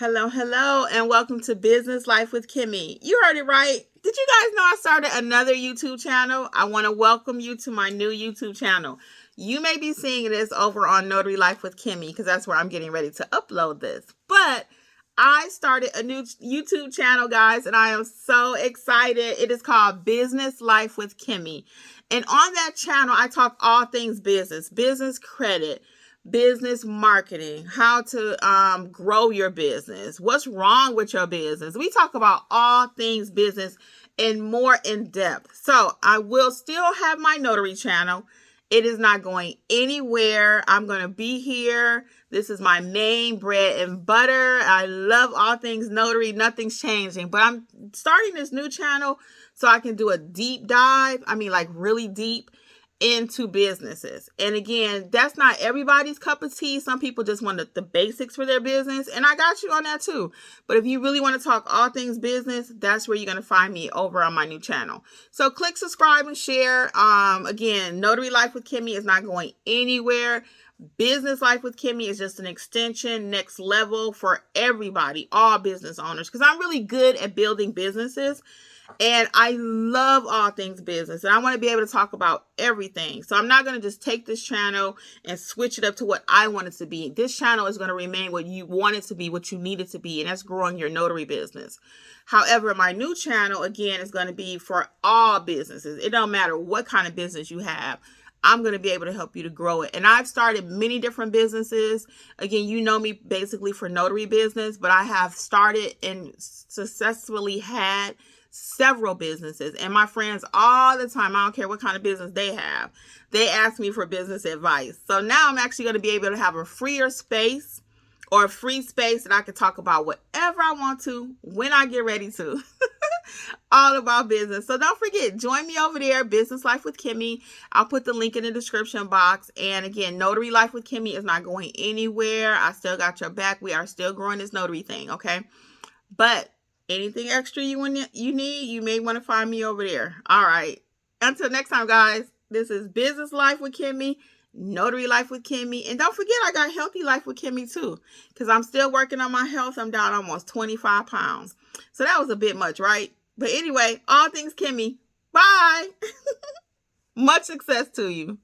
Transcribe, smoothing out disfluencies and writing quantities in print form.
Hello, hello, and welcome to Business Life with Kimmi. You heard it right. Did you guys know I started another YouTube channel? I want to welcome you to my new YouTube channel. You may be seeing this over on Notary Life with Kimmi because that's where I'm getting ready to upload this. But I started a new YouTube channel, guys, and I am so excited. It is called Business Life with Kimmi. And on that channel, I talk all things business, business credit, business marketing, how to grow your business, what's wrong with your business. We talk about all things business and more in depth. So I will still have my notary channel. It is not going anywhere. I'm going to be here. This is my main bread and butter. I love all things notary. Nothing's changing. But I'm starting this new channel so I can do a deep dive. I mean, like really deep into businesses. And again, that's not everybody's cup of tea. Some people just want the basics for their business, and I got you on that too. But if you really want to talk all things business, that's where you're going to find me over on my new channel. So click subscribe and share. Again, Notary Life with Kimmi is not going anywhere. Business Life with Kimmi is just an extension, next level for everybody, all business owners, because I'm really good at building businesses. And I love all things business, and I want to be able to talk about everything. So I'm not going to just take this channel and switch it up to what I want it to be. This channel is going to remain what you want it to be, what you need it to be, and that's growing your notary business. However, my new channel, again, is going to be for all businesses. It don't matter what kind of business you have. I'm going to be able to help you to grow it. And I've started many different businesses. Again, you know me basically for notary business, but I have started and successfully had several businesses, and my friends all the time, I don't care what kind of business they have, they ask me for business advice. So now I'm actually going to be able to have a freer space or a free space that I can talk about whatever I want to when I get ready to. All about business. So don't forget, join me over there, Business Life with Kimmi. I'll put the link in the description box. And again, Notary Life with Kimmi is not going anywhere. I still got your back. We are still growing this notary thing, okay? But anything extra you need, you may want to find me over there. All right. Until next time, guys, this is Business Life with Kimmi, Notary Life with Kimmi. And don't forget, I got Healthy Life with Kimmi too, because I'm still working on my health. I'm down almost 25 pounds. So that was a bit much, right? But anyway, all things Kimmi. Bye. Much success to you.